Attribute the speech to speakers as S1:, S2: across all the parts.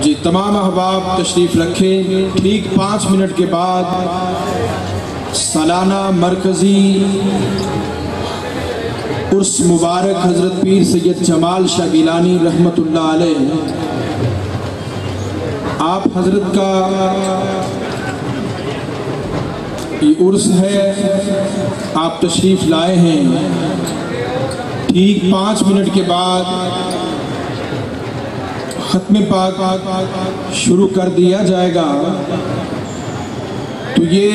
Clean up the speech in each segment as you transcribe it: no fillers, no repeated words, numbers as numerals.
S1: جی تمام احباب تشریف رکھیں۔ ٹھیک 5 منٹ کے بعد سالانہ مرکزی عرس مبارک حضرت پیر سید جمال شاہ گیلانی رحمت اللہ علیہ آپ حضرت کا یہ عرس ہے، آپ تشریف لائے ہیں۔ ٹھیک 5 منٹ کے بعد ختم پاک شروع کر دیا جائے گا۔ تو یہ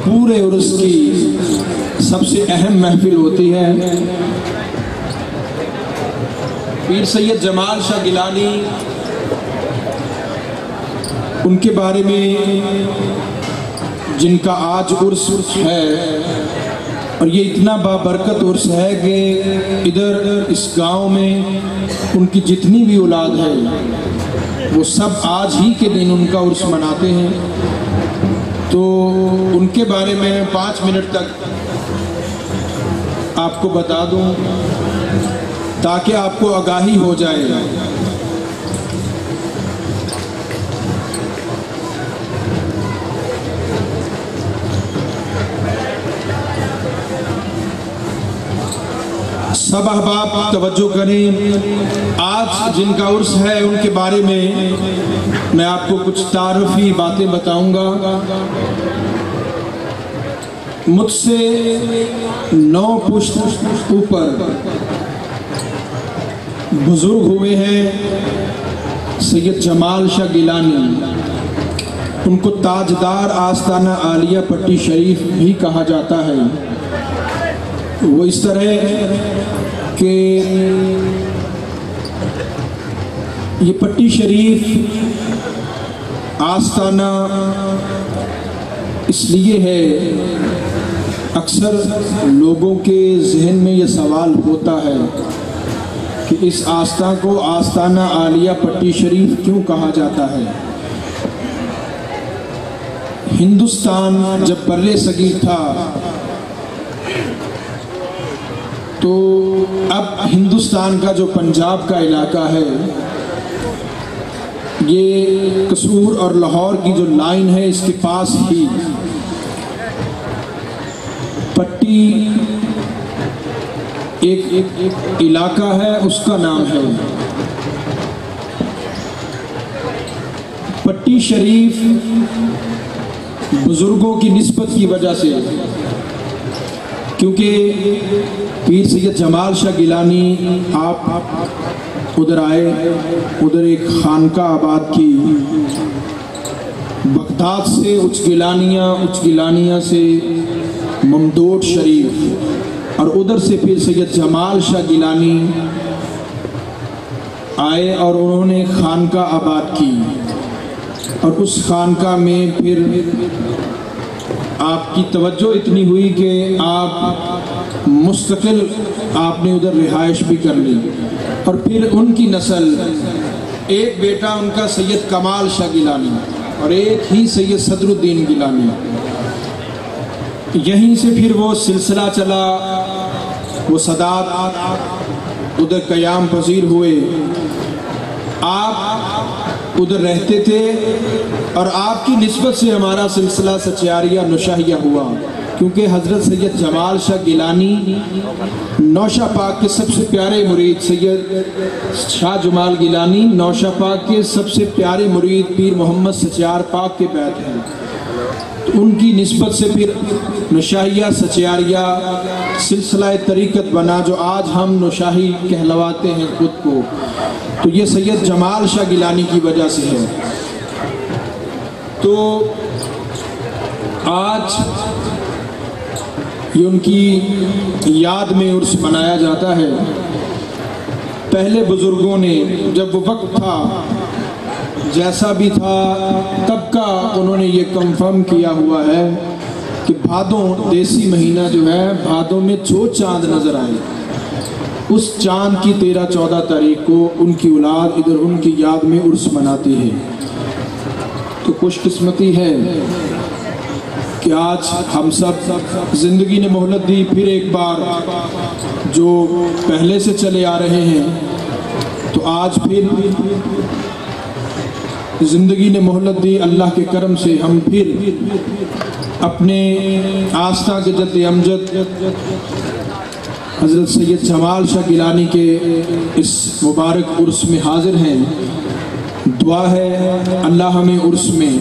S1: پورے عرس کی سب سے اہم محفل ہوتی ہے۔ پیر سید جمال شاہ گیلانی، ان کے بارے میں جن کا آج عرس ہے، اور یہ اتنا بابرکت عرس ہے کہ ادھر اس گاؤں میں ان کی جتنی بھی اولاد ہے وہ سب آج ہی کے دن ان کا عرس مناتے ہیں۔ تو ان کے بارے میں 5 منٹ تک آپ کو بتا دوں تاکہ آپ کو آگاہی ہو جائے۔ سب احباب توجہ کریں، آج جن کا عرس ہے ان کے بارے میں آپ کو کچھ تعارفی باتیں بتاؤں گا۔ مجھ سے 9 پشت اوپر بزرگ ہوئے ہیں سید جمال شاہ گیلانی، ان کو تاجدار آستانہ عالیہ پٹی شریف بھی کہا جاتا ہے۔ وہ اس طرح کہ یہ پٹی شریف آستانہ اس لیے ہے، اکثر لوگوں کے ذہن میں یہ سوال ہوتا ہے کہ اس آستان کو آستانہ عالیہ پٹی شریف کیوں کہا جاتا ہے۔ ہندوستان جب بر صغیر تھا تو اب ہندوستان کا جو پنجاب کا علاقہ ہے، یہ قصور اور لاہور کی جو لائن ہے اس کے پاس ہی پٹی ایک علاقہ ہے، اس کا نام ہے پٹی شریف۔ بزرگوں کی نسبت کی وجہ سے، کیونکہ پیر سید جمال شاہ گیلانی آپ ادھر آئے، ادھر ایک خانقاہ آباد کی، بغداد سے اچ گیلانیہ سے ممدوٹ شریف، اور ادھر سے پھر سید جمال شاہ گیلانی آئے اور انہوں نے خانقاہ آباد کی، اور اس خانقاہ میں پھر آپ کی توجہ اتنی ہوئی کہ آپ مستقل آپ نے ادھر رہائش بھی کر لی، اور پھر ان کی نسل، ایک بیٹا ان کا سید کمال شاہ گیلانی اور ایک ہی سید صدر الدین گیلانی، یہیں سے پھر وہ سلسلہ چلا، وہ سادات ادھر قیام پذیر ہوئے۔ آپ ادھر رہتے تھے اور آپ کی نسبت سے ہمارا سلسلہ سچیاریہ نوشاہیہ ہوا، کیونکہ حضرت سید جمال شاہ گیلانی نوشہ پاک کے سب سے پیارے مرید، سید شاہ جمال گیلانی نوشہ پاک کے سب سے پیارے مرید پیر محمد سچیار پاک کے بیت ہیں۔ تو ان کی نسبت سے پھر نوشاہیہ سچیاریہ سلسلہ طریقت بنا، جو آج ہم نوشاہی کہلواتے ہیں خود کو، تو یہ سید جمال شاہ گیلانی کی وجہ سے ہے۔ تو آج یہ ان کی یاد میں عرس منایا جاتا ہے۔ پہلے بزرگوں نے جب وہ وقت تھا جیسا بھی تھا، تب کا انہوں نے یہ کنفرم کیا ہوا ہے کہ بھادوں دیسی مہینہ جو ہے، بھادوں میں جو چاند نظر آئے، اس چاند کی 13-14 تاریخ کو ان کی اولاد ادھر ان کی یاد میں عرس مناتی ہے۔ تو خوش قسمتی ہے کہ آج ہم سب، زندگی نے مہلت دی، پھر ایک بار جو پہلے سے چلے آ رہے ہیں، تو آج پھر زندگی نے مہلت دی، اللہ کے کرم سے ہم پھر اپنے آستھا کے جد امجد حضرت سید جمال شاہ گیلانی کے اس مبارک عرس میں حاضر ہیں۔ دعا ہے اللہ ہمیں عرس میں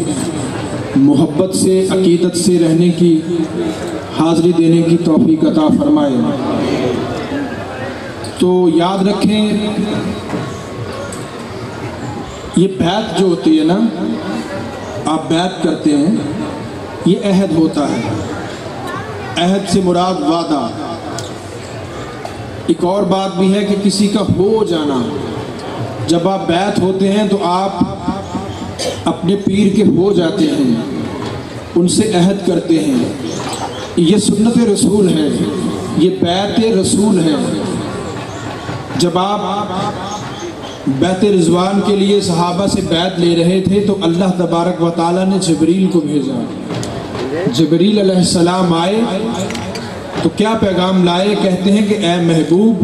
S1: محبت سے، عقیدت سے رہنے کی، حاضری دینے کی توفیق عطا فرمائے۔ تو یاد رکھیں، یہ بیعت جو ہوتی ہے نا، آپ بیعت کرتے ہیں، یہ عہد ہوتا ہے۔ عہد سے مراد وعدہ۔ ایک اور بات بھی ہے کہ کسی کا ہو جانا۔ جب آپ بیعت ہوتے ہیں تو آپ اپنے پیر کے ہو جاتے ہیں، ان سے عہد کرتے ہیں۔ یہ سنت رسول ہے، یہ بیعت رسول ہے۔ جب آپ بیعت رضوان کے لیے صحابہ سے بیعت لے رہے تھے تو اللہ تبارک و تعالیٰ نے جبریل کو بھیجا۔ جبریل علیہ السلام آئے تو کیا پیغام لائے؟ کہتے ہیں کہ اے محبوب،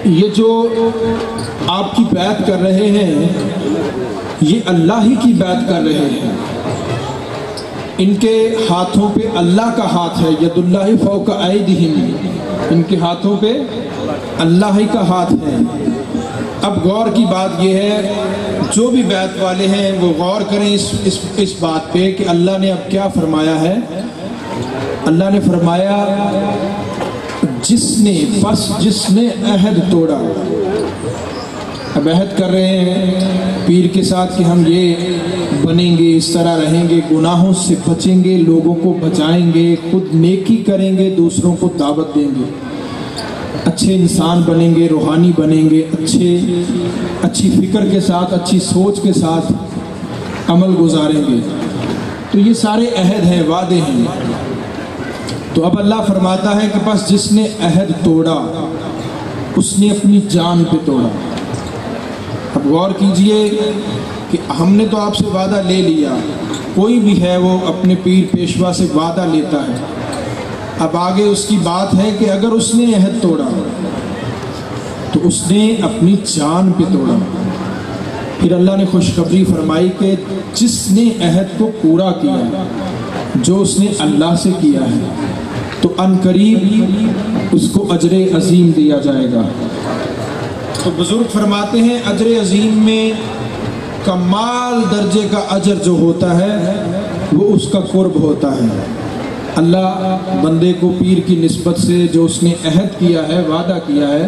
S1: یہ جو آپ کی بیعت کر رہے ہیں یہ اللہ ہی کی بیعت کر رہے ہیں۔ ان کے ہاتھوں پہ اللہ کا ہاتھ ہے، ید اللہ فوق ایدیہم، ان کے ہاتھوں پہ اللہ ہی کا ہاتھ ہے۔ اب غور کی بات یہ ہے، جو بھی بیعت والے ہیں وہ غور کریں اس بات پہ کہ اللہ نے اب کیا فرمایا ہے۔ اللہ نے فرمایا جس نے عہد توڑا۔ اب عہد کر رہے ہیں پیر کے ساتھ کہ ہم یہ بنیں گے، اس طرح رہیں گے، گناہوں سے بچیں گے، لوگوں کو بچائیں گے، خود نیکی کریں گے، دوسروں کو دعوت دیں گے، اچھے انسان بنیں گے، روحانی بنیں گے، اچھی فکر کے ساتھ، اچھی سوچ کے ساتھ عمل گزاریں گے۔ تو یہ سارے عہد ہیں، وعدے ہیں۔ تو اب اللہ فرماتا ہے کہ بس جس نے عہد توڑا اس نے اپنی جان پہ توڑا۔ اب غور کیجئے کہ ہم نے تو آپ سے وعدہ لے لیا، کوئی بھی ہے وہ اپنے پیر پیشوا سے وعدہ لیتا ہے۔ اب آگے اس کی بات ہے کہ اگر اس نے عہد توڑا تو اس نے اپنی جان پہ توڑا۔ پھر اللہ نے خوشخبری فرمائی کہ جس نے عہد کو پورا کیا، جو اس نے اللہ سے کیا ہے، تو ان قریب اس کو اجر عظیم دیا جائے گا۔ تو بزرگ فرماتے ہیں اجر عظیم میں کمال درجے کا اجر جو ہوتا ہے وہ اس کا قرب ہوتا ہے۔ اللہ بندے کو پیر کی نسبت سے جو اس نے عہد کیا ہے، وعدہ کیا ہے،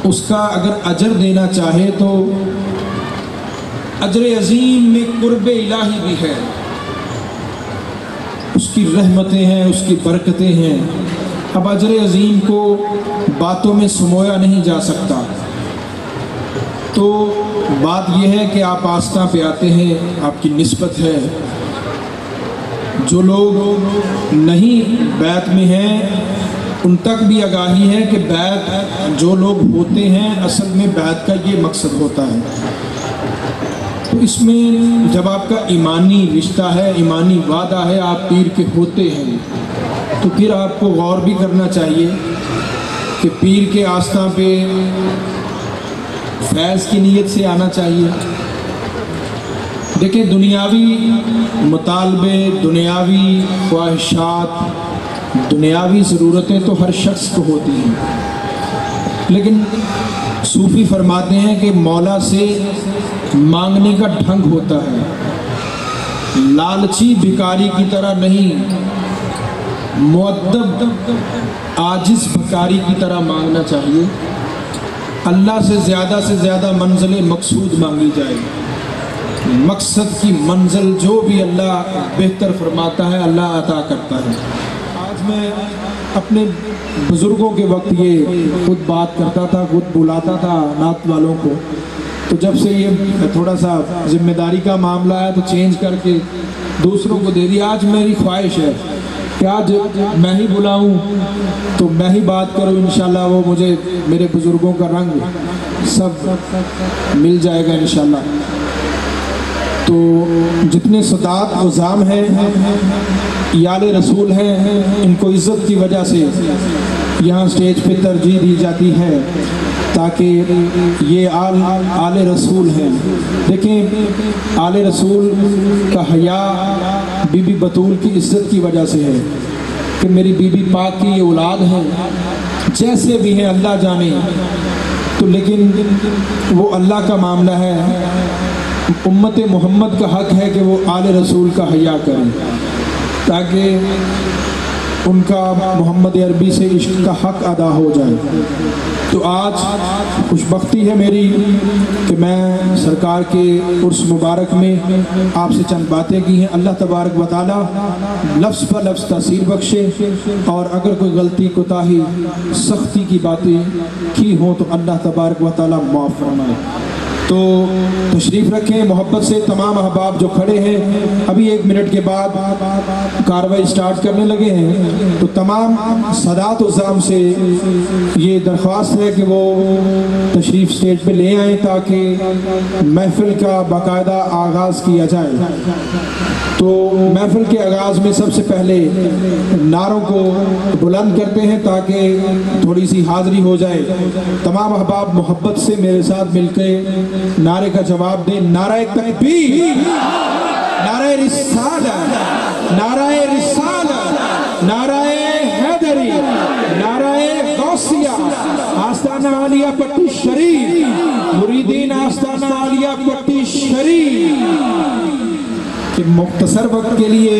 S1: اس کا اگر اجر دینا چاہے تو اجر عظیم میں قرب الہی بھی ہے، اس کی رحمتیں ہیں، اس کی برکتیں ہیں۔ اب اجر عظیم کو باتوں میں سمویا نہیں جا سکتا۔ تو بات یہ ہے کہ آپ آستھا پہ آتے ہیں، آپ کی نسبت ہے۔ جو لوگ نہیں بیعت میں ہیں ان تک بھی آگاہی ہے کہ بیعت جو لوگ ہوتے ہیں اصل میں بیعت کا یہ مقصد ہوتا ہے۔ تو اس میں جب آپ کا ایمانی رشتہ ہے، ایمانی وعدہ ہے، آپ پیر کے ہوتے ہیں، تو پھر آپ کو غور بھی کرنا چاہیے کہ پیر کے آستھا پہ فیض کی نیت سے آنا چاہیے۔ دیکھیں، دنیاوی مطالبے، دنیاوی خواہشات، دنیاوی ضرورتیں تو ہر شخص کو ہوتی ہیں، لیکن صوفی فرماتے ہیں کہ مولا سے مانگنے کا ڈھنگ ہوتا ہے۔ لالچی بھکاری کی طرح نہیں، مؤدب عاجز بھکاری کی طرح مانگنا چاہیے۔ اللہ سے زیادہ منزل مقصود مانگی جائے، مقصد کی منزل جو بھی اللہ بہتر فرماتا ہے اللہ عطا کرتا ہے۔ آج میں اپنے بزرگوں کے وقت یہ خود بات کرتا تھا، خود بلاتا تھا نعت والوں کو، تو جب سے یہ تھوڑا سا ذمہ داری کا معاملہ ہے تو چینج کر کے دوسروں کو دے دیا۔ آج میری خواہش ہے کہ آج میں ہی بلاؤں تو میں ہی بات کروں، انشاءاللہ وہ مجھے میرے بزرگوں کا رنگ سب مل جائے گا انشاءاللہ۔ تو جتنے سادات عظام ہیں، یال رسول ہیں، ان کو عزت کی وجہ سے یہاں سٹیج پہ ترجیح دی جاتی ہے تاکہ یہ آل رسول ہیں. دیکھیں آل رسول کا حیا بی بی بطول کی عزت کی وجہ سے ہے کہ میری بی بی پاک کی یہ اولاد ہیں، جیسے بھی ہیں اللہ جانے، تو لیکن وہ اللہ کا معاملہ ہے. امت محمد کا حق ہے کہ وہ آل رسول کا حیا کریں تاکہ ان کا محمد عربی سے عشق کا حق ادا ہو جائے. تو آج خوش بختی ہے میری کہ میں سرکار کے عرس مبارک میں آپ سے چند باتیں کی ہیں. اللہ تبارک و تعالی لفظ پر لفظ تاثیر بخشے، اور اگر کوئی غلطی کوتاہی سختی کی باتیں کی ہوں تو اللہ تبارک و تعالی معاف فرمائے. تو تشریف رکھیں محبت سے. تمام احباب جو کھڑے ہیں ابھی 1 منٹ کے بعد کاروائی سٹارٹ کرنے لگے ہیں، تو تمام سادات و زام سے یہ درخواست ہے کہ وہ تشریف سٹیج پہ لے آئیں تاکہ محفل کا باقاعدہ آغاز کیا جائے. تو محفل کے آغاز میں سب سے پہلے نعروں کو بلند کرتے ہیں تاکہ تھوڑی سی حاضری ہو جائے. تمام احباب محبت سے میرے ساتھ مل کے نعرے کا جواب دیں. نعرہ تکبیر، نعرہ رسالت، نعرہ رسالت، نعرہ حیدری، نعرہ غوثیہ. آستانہ عالیہ پٹی شریف، مریدین آستانہ عالیہ پٹی شریف. کہ مختصر وقت کے لیے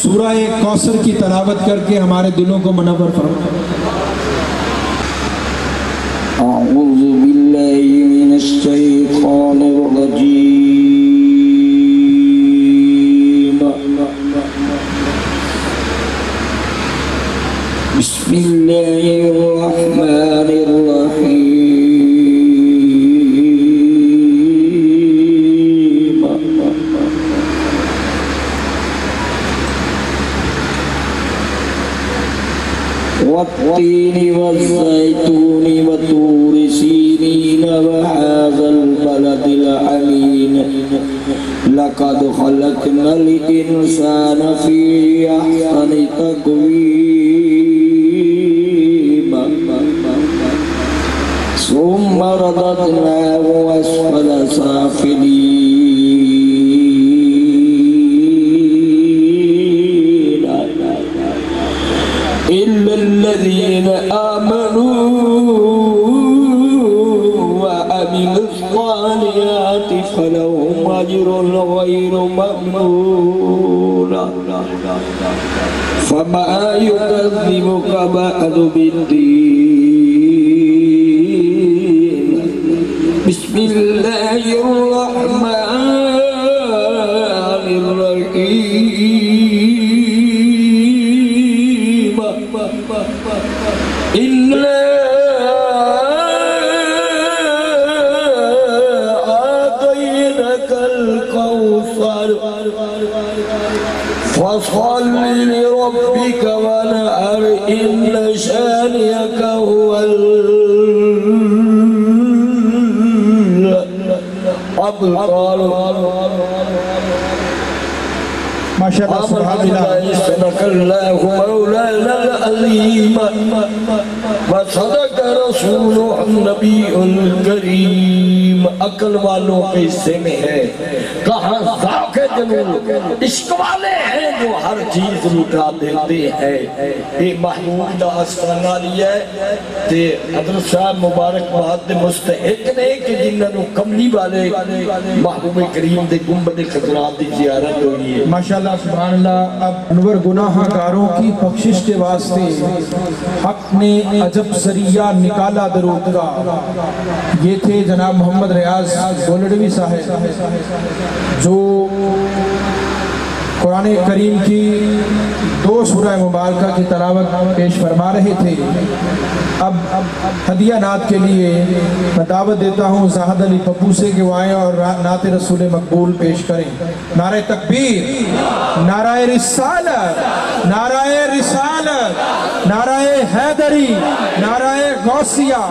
S1: سورہ کوثر کی تلاوت کر کے ہمارے دلوں کو منور فرمائے.
S2: اعوذ باللہ من الشیطان الرجیم. بسم اللہ الرحمن الرحیم. والتين والزيتون وطور سينين وهذا البلد الأمين لقد خلقنا الإنسان في أحسن تقويم ثم رددناه أسفل سافلين إلا الذين آمنوا وعملوا الصالحات فلهم أجر غير ممنون. فما يكذبك بعد بالدين. بسم الله الرحمن الرحيم. إنا أعطيناك الكوثر فصل لربك وانحر إن شانئك هو الأبتر.
S1: ماشاءاللہ سبحان اللہ.
S2: صدق اللہ مولانا العظیم وصدق رسول النبی الکریم. عقل والوں کے حصے میں ہے کہاں ذوق جنون. عشق والے ہیں جو ہر چیز لٹا دیتے ہیں. یہ محمود دا آستانہ لیا ہے تے حضرت صاحب مبارک بات دے مستحق نے کہ جنہاں نو کملی والے محبوب کریم دے گنبد خضرات دی زیارت ہوئی ہے.
S1: ماشاءاللہ سبحان اللہ. اب انور گناہ گاروں کی بخشش کے واسطے حق نے عجب ذریعہ نکالا درود کا. یہ تھے جناب محمد ریاض گولڑوی صاحب جو قرآن کریم کی 2 سورہ مبارکہ کی تلاوت پیش فرما رہے تھے. اب ہدیہ نعت کے لیے میں دعوت دیتا ہوں زاہد علی پپو سے کہ وہ آئیں اور نعت رسول مقبول پیش کریں. نعرہ تکبیر، نعرہ رسالت، نعرہ رسالت، نعرہ حیدری، نعرہ غوثیہ.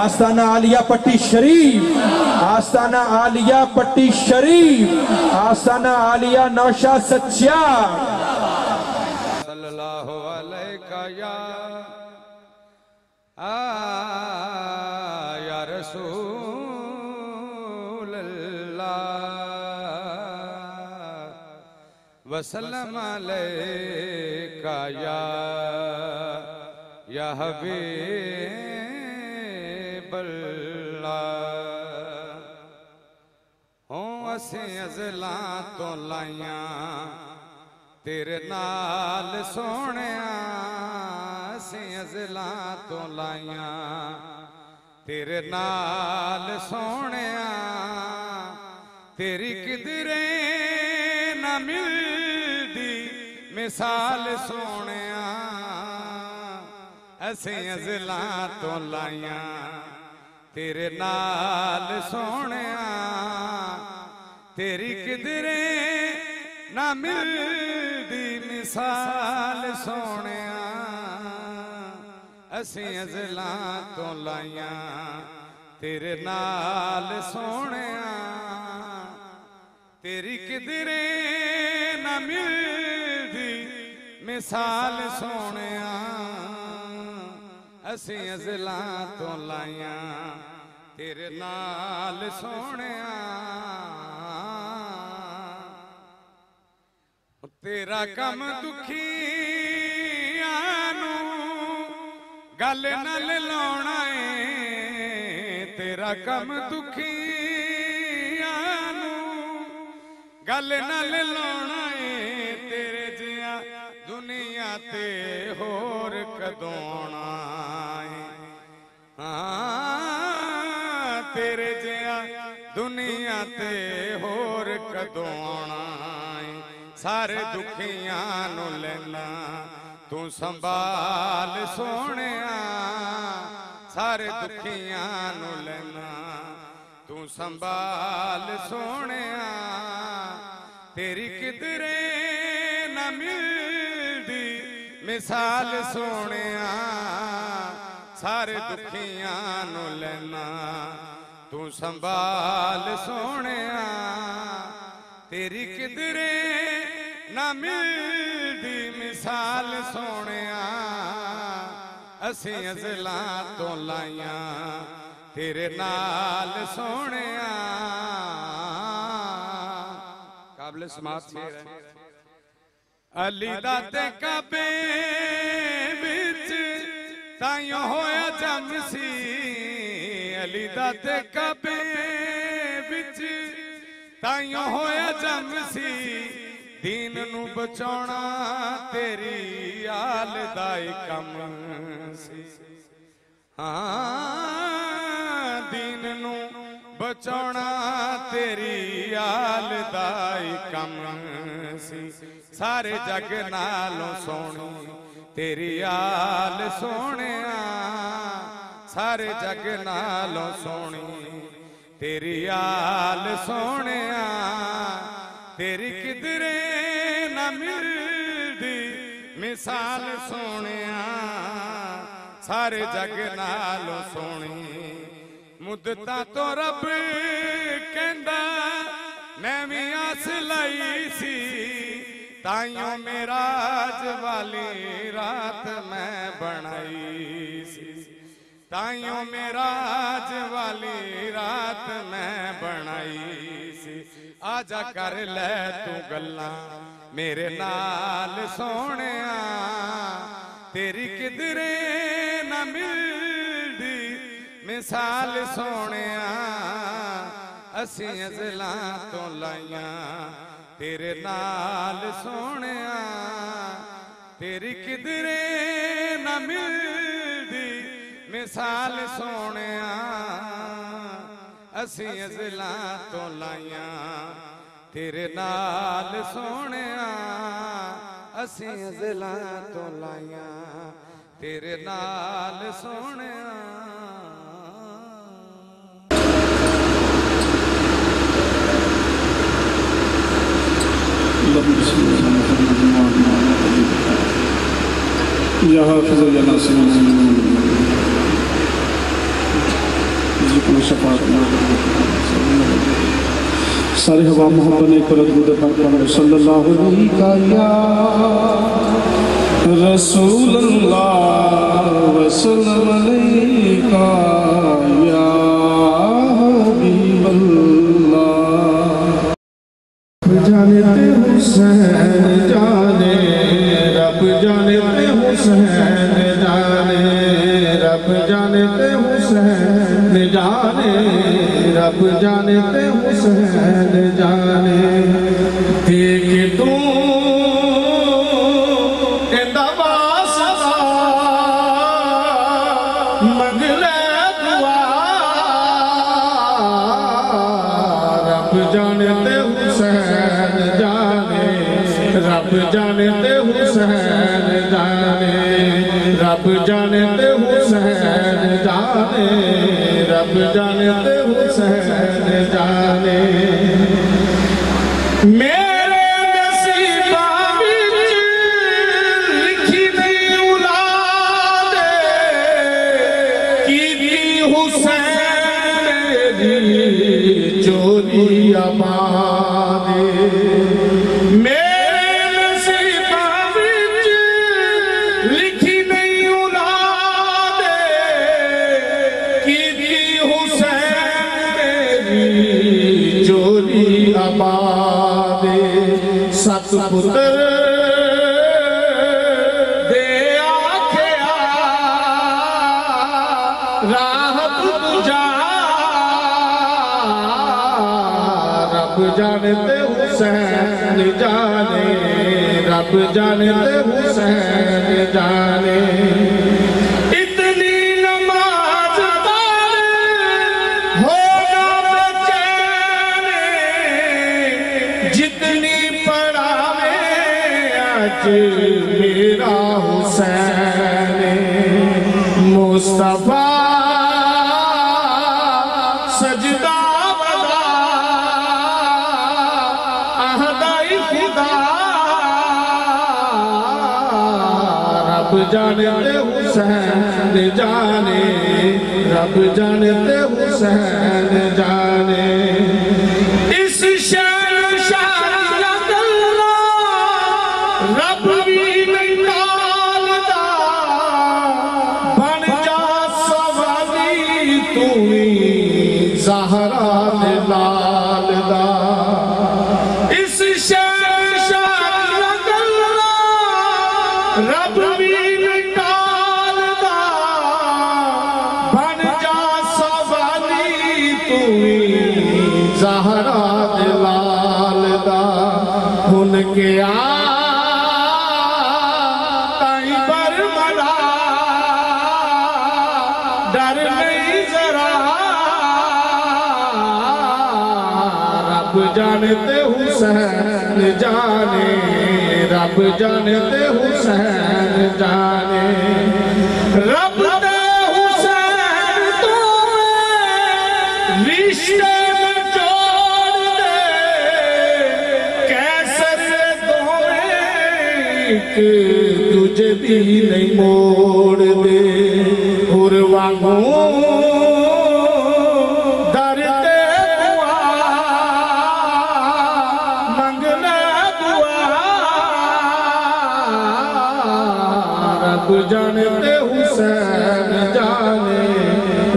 S1: آستانہ عالیہ پٹی شریف، آستانہ عالیہ پٹی شریف، آستانہ عالیہ نوشہ سچیا.
S3: صلی اللہ علیہ یا وسلم علیکہ یا حبیب اللہ ہوں اسیں ازلاں تو لائیاں تیرے نال سونیاں اسیں ازلاں تو لائیاں تیرے نال سونیاں تیری کدرے نہ ملدی مثال سونیاں اسیں ازلاں تو لائیاں تیرے نال سونیاں تیری کدرے نہ ملدی مثال سونیاں اسیں ازلاں تو لائیاں تیرے نال سونیاں تیری کدرے نہ ملدی مثال سونیاں اسیں ازلاں تو لائیاں تیرے نال سونیاں تیرا کم دکھیاں نو گل نال لاؤنا ہے تیرا کم دکھیاں نو گل نال لاؤنا ہے تیرے جیاں دنیا تے ہور کدوں آنا ہے تیرے جیاں دنیا تے ہور کدوں آنا ہے سارے دکھیاں نو لینا تو سنبھال سونیاں سارے دکھیاں نو لینا تو سنبھال سونیاں تیری کدرے نہ ملدی مثال سونیاں سارے دکھیاں نو لینا تو سنبھال سونیاں تیری کدرے نہ ملدی مثال سونیاں اسیں ازلاں تو لائیاں تیرے نال سونیاں قابل سماعت شعر ہے علی دا تے کعبے وچ تائیوں ہویا جم سی علی دا تے کعبے وچ تائیوں ہویا جم سی دین نو بچاؤنا تیری آل دائی کم سی دین نو بچاؤنا تیری آل دائی کم سی سارے جگ نالوں سونی تیری آل سونیاں سارے جگ نالوں سونی تیری آل سونیاں تیری کدرے نہ ملدی مثال سونیاں سارے جگ نالوں سونی مدتاں تو رب کہندا میں بھی آس لائی سی تائیوں معراج والی رات میں بنائی سی تائیوں معراج والی رات میں بنائی سی آجا کر لے تو گلاں میرے نال سونیاں تیری کدرے نہ ملدی مثال سونیاں اسیں ازلاں تو لائیاں تیرے نال سونیاں تیری کدرے نہ ملدی مثال سونیاں اسیں ازلاں تو لائیاں تیرے نال سونیاں اسیں ازلاں تو لائیاں تیرے نال سونیاں
S4: یا حافظ یا ناصر شفاعت سارے ہوا محبت نے پر درود پاک پڑھو صلی اللہ علیہ یا رسول اللہ وسلم علیہ یا جانے تے حسین جانے رب جانے تے حسین جانے رب جانے تے حسین جانے رب جانے تے حسین جانے دیکھ تو رب جانے تے حسین جانے رب جانے تے حسین جانے رب جانے تے حسین جانے میرے نصیباں وچ لکھی نہیں اولاد کیتی حسین دی چوری آباد ست پتر دے آکھیا راہ پجا رب جانے تے حسین جانے رب جانے تے حسین جانے اتنی نماز پڑھ ہونا بچین جتنی میرا حسین مصطفیٰ سجدہ ودا اہدائی خدا رب جانے تے حسین جانے رب جانے تے حسین جانے اس رب بھی نہیں نالدا بن جا سوالی تو ہی زہرا دے لالدا اس شہر گلہ رب بھی نہیں نالدا بن جا سوالی تو ہی زہرا دے لالدا ہن کے ڈر نہیں ذرا رب جانے تے حسین جانے رب جانے تے حسین جانے رب تے حسین تو رشتے میں جوڑ دے کیسر دوئے کہ تجھے بھی نہیں موڑ دے در دے دعا منگنا دعا رب جانے تے حسین جانے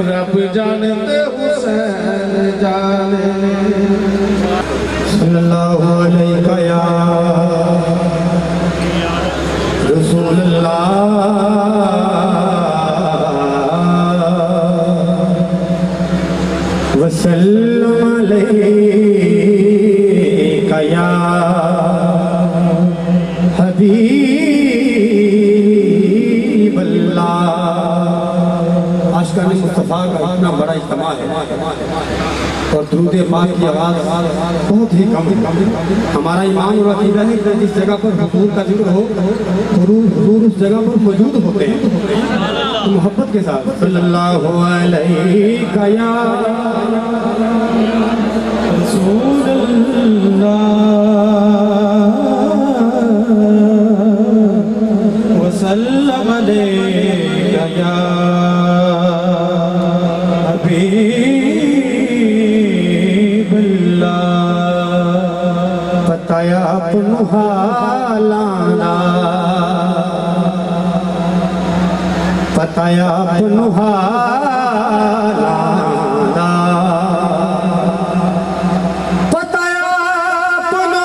S4: رب جانے تے حسین جانے صلی اللہ علیہ یا رسول اللہ وسلم علیکہ یا حبیب اللہ عاشقان مصطفیٰ کا اتنا بڑا اجتماع ہے اور درود پاک کی آواز بہت ہی کم ہمارا ایمان اور عقیدہ ہے کہ جس جگہ پر حضور کا ذکر ہو حضور اس جگہ پر موجود ہوتے ہیں تو محبت کے ساتھ صلی اللہ علیہ یا رسول اللہ وسلم علیہ یا حبیب اللہ پتایا اپنو حالانا پتایا اپنو حالانا پتایا اپنو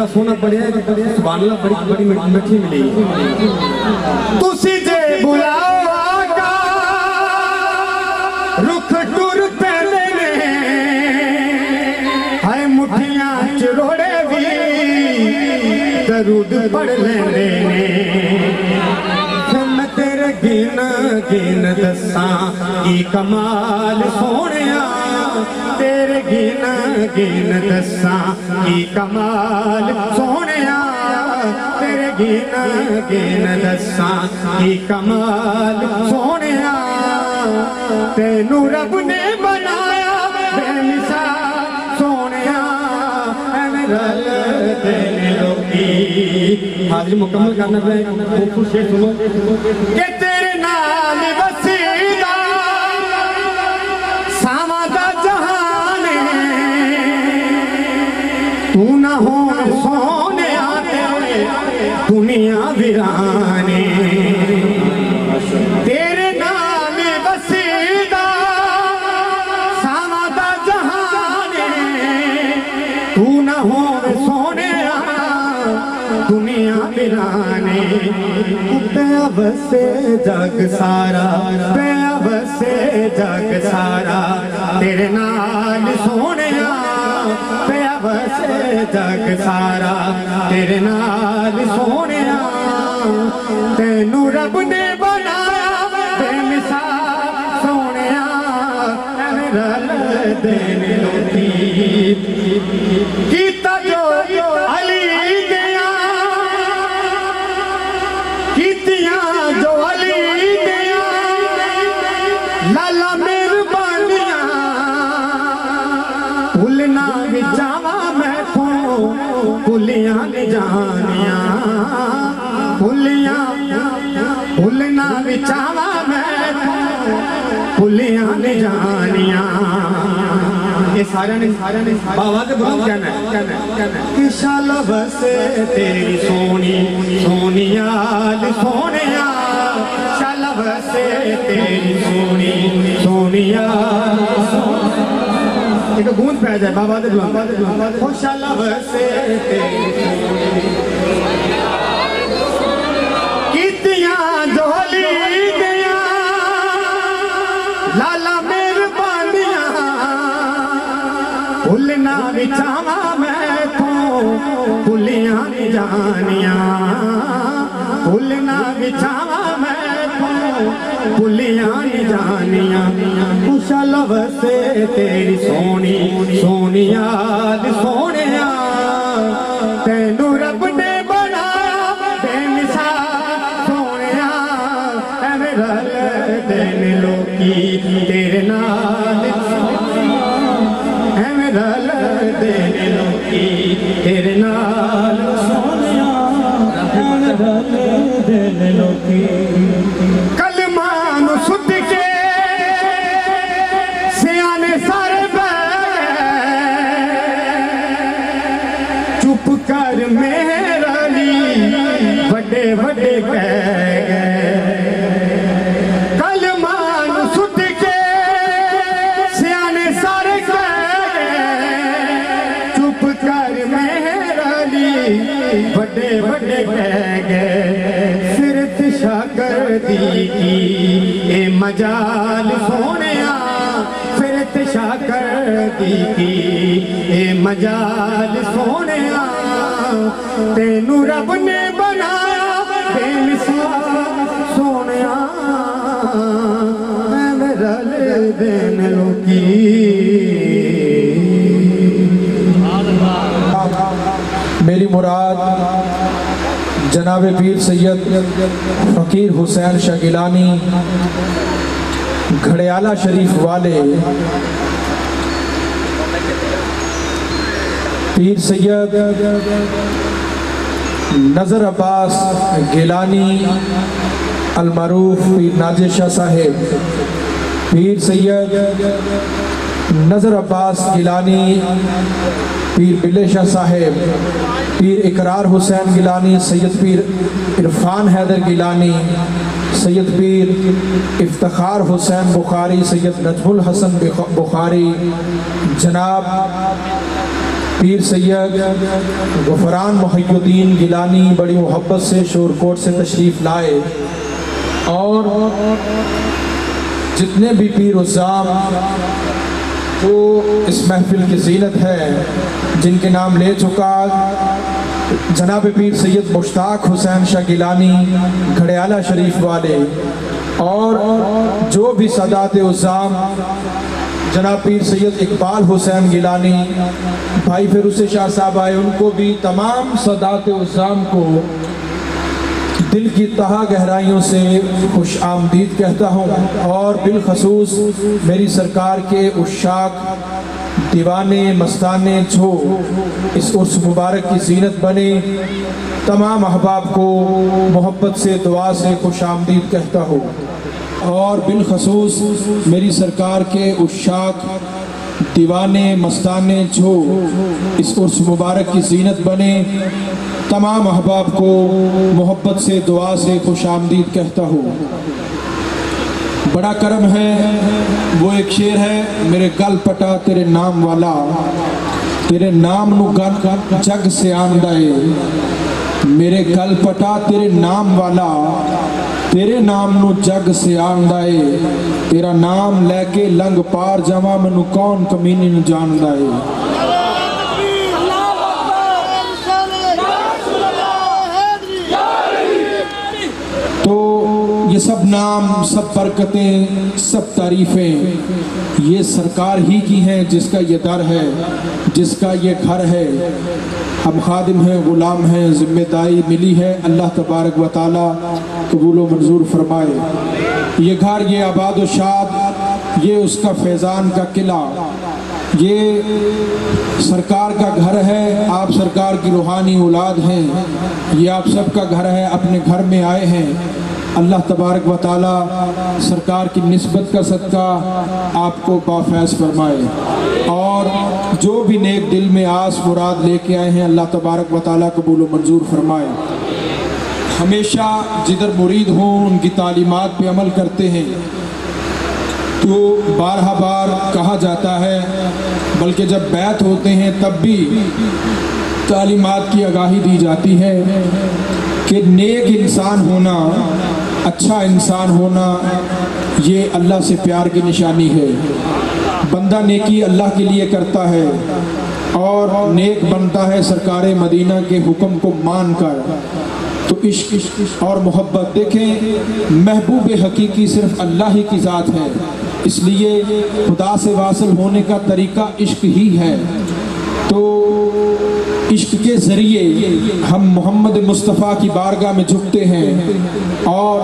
S4: ایڈا سونا پڑھیا ہے کہ سبحان اللہ بڑی مٹھی ملی تسی جے بلاؤ آقا رکھ ٹور پہلے نے ہائے مٹھیاں چروڑے بھی درود پڑھ لینے پھر میں تیرے گن دساں کی کمال سونیا تیرے گن دساں کی کمال سونیا تیرے گن دساں کی کمال سونیا تینوں رب نے بنایا بے مثال سونیا اے رل دینے لوگی حاضر مکمل کرنا پڑے خوب شیر سنو کہ تیرے نام وسیدہ سامدہ جہان تو نہ ہو سونے آتے دنیا ویرانے تیرے نام وسیدہ سامدہ جہان تو نہ ہو سونے دنیا ویرانے پیا بسے جگ سارا پیا بسے جگ سارا تیرے نال سونیا پیا بسے جگ سارا تیرے نال سونیا تینوں رب نے بنایا بے مثال سونیا رل دینے لوٹی کیتا جو علی جو علی دیا لالا مہربانیاں بھولنا بھی جاواں میں تھوں بھولیاں نہیں جانیاں بھولنا بھی جاواں میں تھوں بھولیاں نہیں جانیاں یہ سارے نے بابا کے بلند کہنا ہے کہ شالا بسے تیری سونی سونیال سونیا شالا بسے تیری سونی سونیال ایک گونج پہ جائے بابا کے بلند خوش شالا بسے تیری سونی کتیاں جو علی دیا لالا بھولنا بھی چاہاں میں تو بھولیاں نہیں جانیاں بھولنا بھی چاہاں میں تو بھولیاں نہیں جانیاں خوش لب سے تیری سونی سونیال سونیا تینوں رب نے بنایا بے مثال سونیا اے رل دینے لوکی تیرے نال رل دینے لوکی تیرے نال سونیا رل دینے لوکی کلمان سد کے سیانے سارے چپ کر میرا لی بڑے بڑے کہہ گئے کلمان سد کے سیانے سارے بڑے بڑے کہہ گئے صرف شاگردی کی اے مجال سونیا صرف شاگردی کی اے مجال سونیا تینوں رب نے بنایا بے مثال سونیا میں رل دینے لوکی
S1: میری مراد جناب پیر سید فقیر حسین شاہ گیلانی گھڑیالہ شریف والے پیر سید نظر عباس گیلانی المعروف پیر ناجر شاہ صاحب پیر سید نظر عباس گیلانی پیر بلے شاہ صاحب پیر اقرار حسین گیلانی سید پیر عرفان حیدر گیلانی سید پیر افتخار حسین بخاری سید نجم الحسن بخاری جناب پیر سید غفران محی الدین گیلانی بڑی محبت سے شورکوٹ سے تشریف لائے اور جتنے بھی پیر عظام جو اس محفل کی زینت ہے جن کے نام لے چکا جناب پیر سید مشتاق حسین شاہ گیلانی گھڑیالہ شریف والے اور جو بھی سادات عظام جناب پیر سید اقبال حسین گیلانی بھائی فیروز شاہ صاحب آئے، ان کو بھی تمام سادات عظام کو دل کی تہہ گہرائیوں سے خوش آمدید کہتا ہوں، اور بالخصوص میری سرکار کے عشاق دیوانے مستانے جو اس عرس مبارک کی زینت بنے تمام احباب کو محبت سے دعا سے خوش آمدید کہتا ہوں، اور بالخصوص میری سرکار کے عشاق دیوانے مستانے جو اس عرس مبارک کی زینت بنے تمام احباب کو محبت سے دعا سے خوش آمدید کہتا ہوں۔ بڑا کرم ہے، وہ ایک شعر ہے، میرے گل پٹا تیرے نام والا، تیرے نام نو گن جگ سے آندائے، میرے گل پٹا تیرے نام والا، تیرے نام نو جگ سے آندائے، تیرا نام لے کے لنگ پار جمع منو کون کمینی نو جاندائے۔ تو یہ سب نام، سب برکتیں، سب تعریفیں یہ سرکار ہی کی ہیں، جس کا یہ در ہے، جس کا یہ گھر ہے۔ ہم خادم ہیں، غلام ہیں، ذمہ داری ملی ہے، اللہ تبارک و تعالی قبول و منظور فرمائے۔ یہ گھر، یہ آباد و شاد، یہ اس کا فیضان کا قلعہ، یہ سرکار کا گھر ہے، آپ سرکار کی روحانی اولاد ہیں، یہ آپ سب کا گھر ہے، اپنے گھر میں آئے ہیں۔ اللہ تبارک و تعالی سرکار کی نسبت کا صدقہ آپ کو بافیض فرمائے، اور جو بھی نیک دل میں آس مراد لے کے آئے ہیں اللہ تبارک و تعالی قبول و منظور فرمائے۔ ہمیشہ جدھر مرید ہوں ان کی تعلیمات پہ عمل کرتے ہیں، تو بارہا بار کہا جاتا ہے، بلکہ جب بیعت ہوتے ہیں تب بھی تعلیمات کی آگاہی دی جاتی ہے کہ نیک انسان ہونا، اچھا انسان ہونا، یہ اللہ سے پیار کی نشانی ہے۔ بندہ نیکی اللہ کے لیے کرتا ہے اور نیک بنتا ہے سرکار مدینہ کے حکم کو مان کر۔ تو عشق اور محبت، دیکھیں محبوب حقیقی صرف اللہ ہی کی ذات ہے، اس لیے خدا سے واصل ہونے کا طریقہ عشق ہی ہے۔ تو عشق کے ذریعے ہم محمد مصطفیٰ کی بارگاہ میں جھکتے ہیں، اور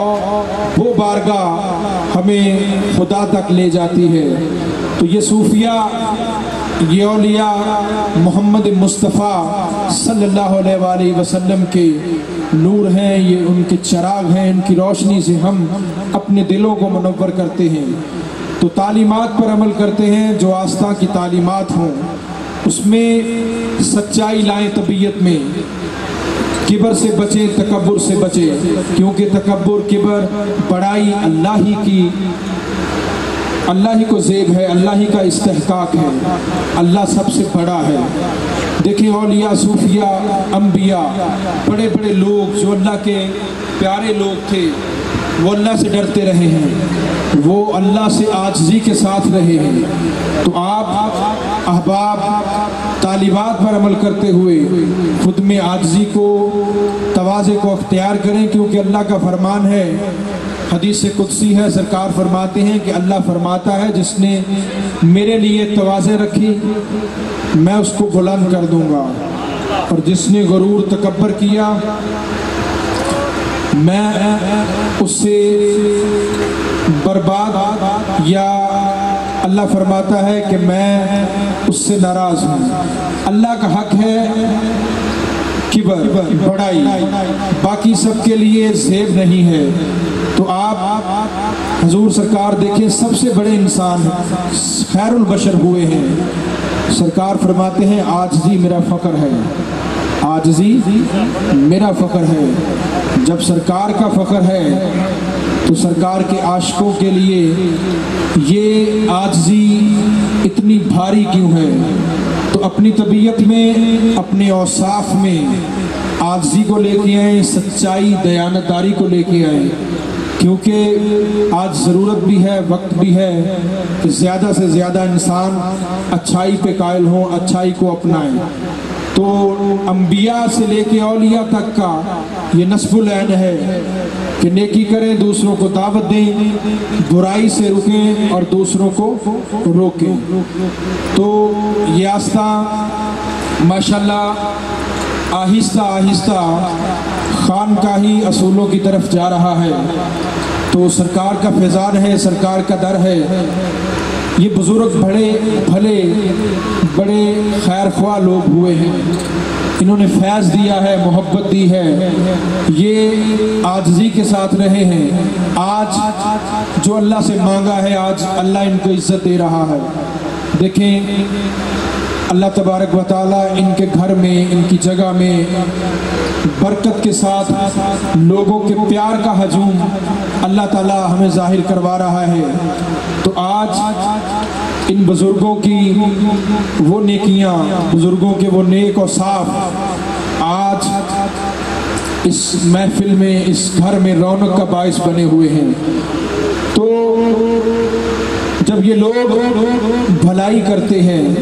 S1: وہ بارگاہ ہمیں خدا تک لے جاتی ہے۔ تو یہ صوفیہ، یہ اولیاء محمد مصطفیٰ صلی اللہ علیہ وآلہ وسلم کے نور ہیں، یہ ان کے چراغ ہیں، ان کی روشنی سے ہم اپنے دلوں کو منور کرتے ہیں۔ تو تعلیمات پر عمل کرتے ہیں، جو آستہ کی تعلیمات ہوں اس میں سچائی لائیں، طبیعت میں کبر سے بچیں، تکبر سے بچیں، کیونکہ تکبر، کبر، بڑائی اللہ ہی کو زیب ہے، اللہ ہی کا استحقاق ہے، اللہ سب سے بڑا ہے۔ دیکھیں اولیاء، صوفیاء، انبیاء، بڑے بڑے لوگ جو اللہ کے پیارے لوگ تھے، وہ اللہ سے ڈرتے رہے ہیں، وہ اللہ سے عاجزی کے ساتھ رہے ہیں۔ تو آپ احباب تعلیمات پر عمل کرتے ہوئے خود میں عاجزی کو، تواضع کو اختیار کریں، کیونکہ اللہ کا فرمان ہے، حدیث قدسی ہے، سرکار فرماتے ہیں کہ اللہ فرماتا ہے جس نے میرے لیے تواضع رکھی میں اس کو بلند کر دوں گا، اور جس نے غرور تکبر کیا میں اس سے برباد، یا اللہ فرماتا ہے کہ میں اس سے ناراض ہوں۔ اللہ کا حق ہے کبر، بڑائی، باقی سب کے لیے زیب نہیں ہے۔ تو آپ حضور سرکار دیکھیں سب سے بڑے انسان خیر البشر ہوئے ہیں، سرکار فرماتے ہیں عاجزی میرا فخر ہے، عاجزی میرا فخر ہے۔ جب سرکار کا فخر ہے تو سرکار کے عاشقوں کے لیے یہ عاجزی اتنی بھاری کیوں ہے؟ تو اپنی طبیعت میں، اپنے اوصاف میں عاجزی کو لے کے آئیں، سچائی دیانتداری کو لے کے آئیں، کیونکہ آج ضرورت بھی ہے، وقت بھی ہے کہ زیادہ سے زیادہ انسان اچھائی پہ قائل ہوں، اچھائی کو اپنائیں۔ تو انبیاء سے لے کے اولیاء تک کا یہ نصب العین ہے کہ نیکی کریں، دوسروں کو دعوت دیں، برائی سے رکیں اور دوسروں کو روکیں۔ تو یہ آستہ ماشاءاللہ آہستہ آہستہ خانقاہی اصولوں کی طرف جا رہا ہے۔ تو سرکار کا فیضان ہے، سرکار کا در ہے۔ یہ بزرگ بڑے بھلے بڑے خیر خواہ لوگ ہوئے ہیں، انہوں نے فیض دیا ہے، محبت دی ہے، یہ عاجزی کے ساتھ رہے ہیں۔ آج جو اللہ سے مانگا ہے، آج اللہ ان کو عزت دے رہا ہے۔ دیکھیں اللہ تبارک و تعالیٰ ان کے گھر میں، ان کی جگہ میں برکت کے ساتھ لوگوں کے پیار کا ہجوم اللہ تعالیٰ ہمیں ظاہر کروا رہا ہے۔ تو آج ان بزرگوں کی وہ نیکیاں، بزرگوں کے وہ نیک و صاف آج اس محفل میں، اس گھر میں رونق کا باعث بنے ہوئے ہیں۔ تو جب یہ لوگ بھلائی کرتے ہیں،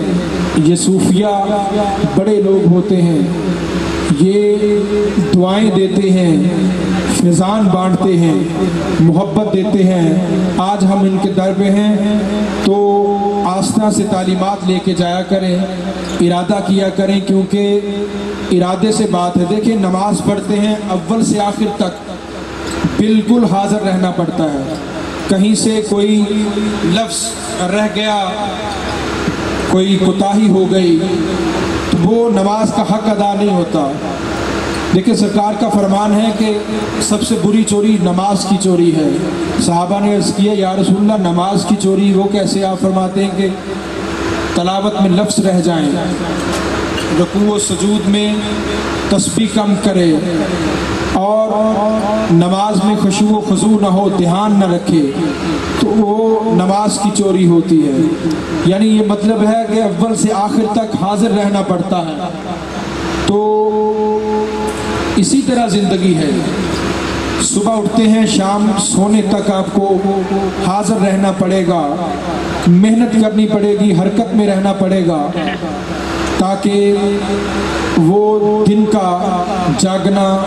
S1: یہ صوفیہ بڑے لوگ ہوتے ہیں، یہ دعائیں دیتے ہیں، فیضان بانٹتے ہیں، محبت دیتے ہیں۔ آج ہم ان کے در پہ ہیں تو آستہ سے تعلیمات لے کے جایا کریں، ارادہ کیا کریں، کیونکہ ارادے سے بات ہے۔ دیکھیں نماز پڑھتے ہیں، اول سے آخر تک بالکل حاضر رہنا پڑتا ہے۔ کہیں سے کوئی لفظ رہ گیا، کوئی کوتاہی ہو گئی تو وہ نماز کا حق ادا نہیں ہوتا۔ دیکھیں سرکار کا فرمان ہے کہ سب سے بری چوری نماز کی چوری ہے۔ صحابہ نے عرض کیا یا رسول اللہ نماز کی چوری وہ کیسے؟ آپ فرماتے ہیں کہ تلاوت میں لفظ رہ جائیں، رکوع و سجود میں تسبیح کم کرے اور نماز میں خشوع و خضوع نہ ہو، دھیان نہ رکھے، تو وہ نماز کی چوری ہوتی ہے۔ یعنی یہ مطلب ہے کہ اول سے آخر تک حاضر رہنا پڑتا ہے۔ تو اسی طرح زندگی ہے، صبح اٹھتے ہیں شام سونے تک آپ کو حاضر رہنا پڑے گا، محنت کرنی پڑے گی، حرکت میں رہنا پڑے گا، تاکہ وہ دن کا جاگنا،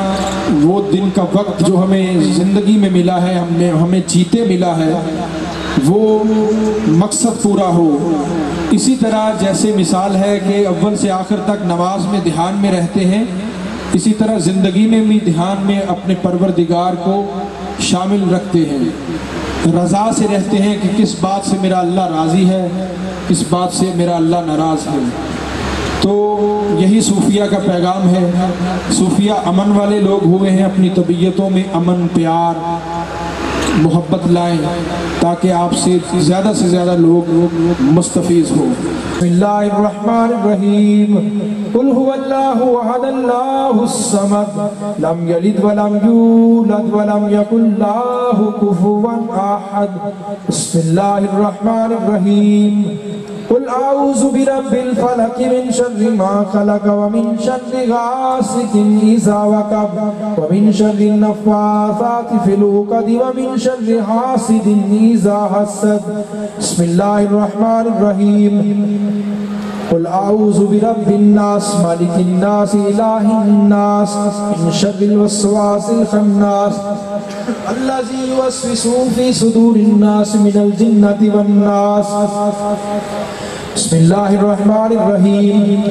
S1: وہ دن کا وقت جو ہمیں زندگی میں ملا ہے، ہمیں جیتے ملا ہے، وہ مقصد پورا ہو۔ اسی طرح جیسے مثال ہے کہ اول سے آخر تک نماز میں دھیان میں رہتے ہیں، اسی طرح زندگی میں بھی دھیان میں اپنے پروردگار کو شامل رکھتے ہیں، رضا سے رہتے ہیں کہ کس بات سے میرا اللہ راضی ہے، کس بات سے میرا اللہ ناراض ہے۔ تو یہی صوفیہ کا پیغام ہے۔ صوفیہ امن والے لوگ ہوئے ہیں، اپنی طبیعتوں میں امن، پیار، محبت لائیں تاکہ آپ سے زیادہ لوگ مستفیض ہو۔ بسم اللہ الرحمن الرحیم۔ قل هو اللہ احد اللہ الصمد لم یلد ولم یولد ولم یکن له کفوا احد۔ بسم اللہ الرحمن الرحیم۔ قل اعوذ برب الفلق من شر ما خلق ومن شر غاسق اذا وقب ومن شر النفاثات في العقد ومن شر حاسد اذا حسد۔ بسم اللہ الرحمن الرحیم۔ قل اعوذ برب الناس مالک الناس الہ الناس من شر الوسواس الخناس الذی یوسوس فی صدور الناس من الجنۃ والناس۔ بسم اللہ الرحمن الرحیم۔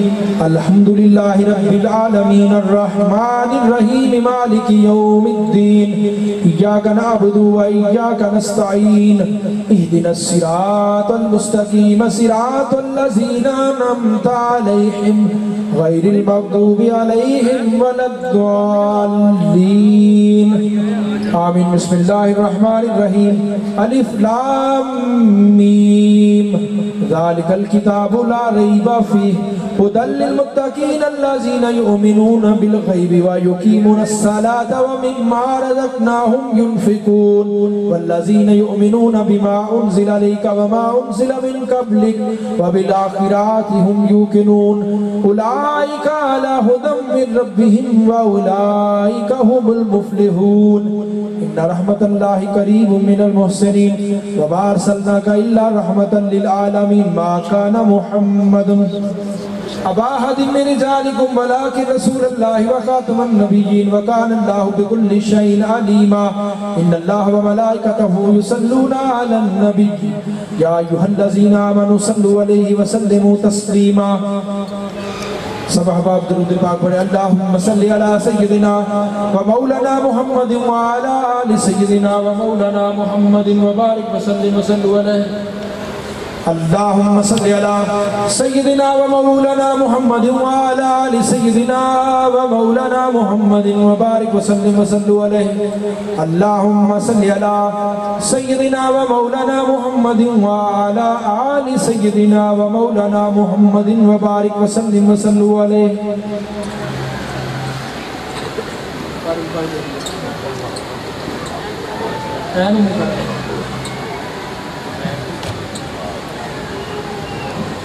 S1: الحمدللہ رب العالمین الرحمن الرحیم مالک یوم الدین ایاک نعبد و ایاک نستعین اہدنا الصراط المستقیم صراط الذین انعمت علیہم غیر المغضوب علیہم ولا الضالین آمین۔ بسم اللہ الرحمن الرحیم۔ الف لام میم ذالک الکتاب لا ریب فیہ ھدی للمتقین الذین یؤمنون بالغیب ویقیمون الصلاة ومما رزقناہم ينفقون والذین یؤمنون بما انزل الیک وما انزل من قبلک وبالآخرات هم یوقنون اولئک علی ھدی من ربہم واولئک هم المفلحون ان رحمت اللہ قریب من المحسنین وما ارسلناک الا رحمتا للعالمین ما کان محمد ابا احد من رجالکم ولکن رسول اللہ وخاتم النبیین وکان اللہ بکل شیء علیما ان اللہ وملائکتہ یصلون علی النبی یا ایھا الذین آمنوا صلوا علیہ وسلموا تسلیما سب احباب درود پاک پڑھے اللہم صلی علی سیدنا و مولانا محمد وعلا آل سیدنا و مولانا محمد وبارک وسلم وسلم علیہ اللہم صلی علی سیدنا و مولانا محمد وعلا آل سیدنا و مولانا محمد وبارک وسلم وسلم علیہ اللہم صلی علی سیدنا و مولانا محمد وعلا آل سیدنا و مولانا محمد وبارک وسلم وسلم علیہ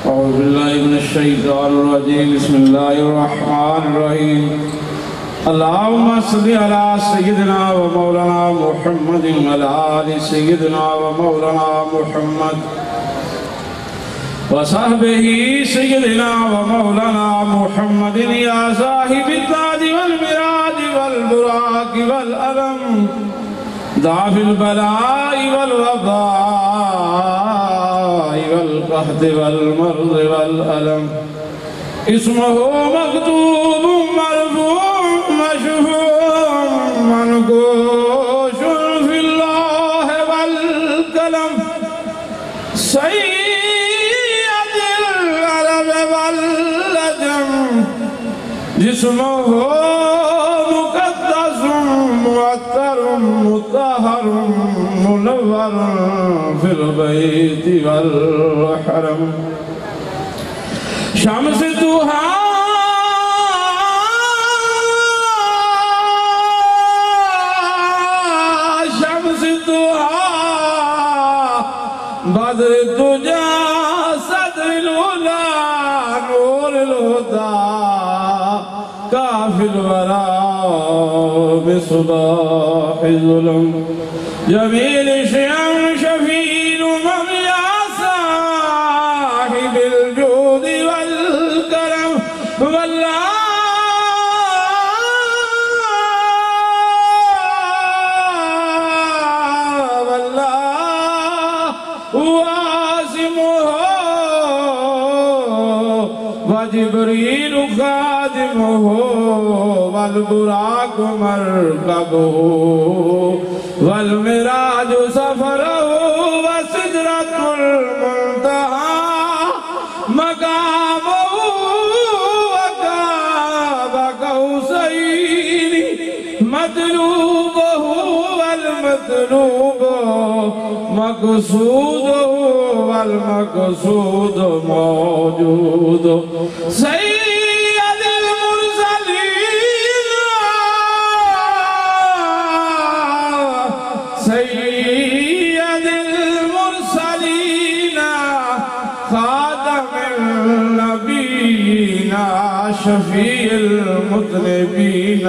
S5: أعوذ بالله من الشيطان الرجيم بسم الله الرحمن الرحيم اللهم صل على سيدنا ومولانا محمد وعلى آل سيدنا ومولانا محمد وصحبه سيدنا ومولانا محمد يا صاحب التاج والمراج والبراق والألم ضعف البلاء والوباء والقحط والمرض والألم اسمه مكتوب مرفوع مشفوع منقوش في الله والقلم سيد العرب والعجم جسمه مقدس معطر مطهر منور في البيت والحرم شمس الضحى شمس الضحى بدر الدجى صدر الهدى نور الهدى كافي الورى بصباح الظلم جميل شيم شفيل مميا صاحب الجود والكرم والله واسمه وجبريل خادمه والبراق مركبه والمراج سفره وسدرة المنتهى مقامه وقاب قوسين مطلوبه والمطلوب مقصوده والمقصود موجود سيد المرسلين سيد المرسلين خاتم النبيين شفيع المذنبين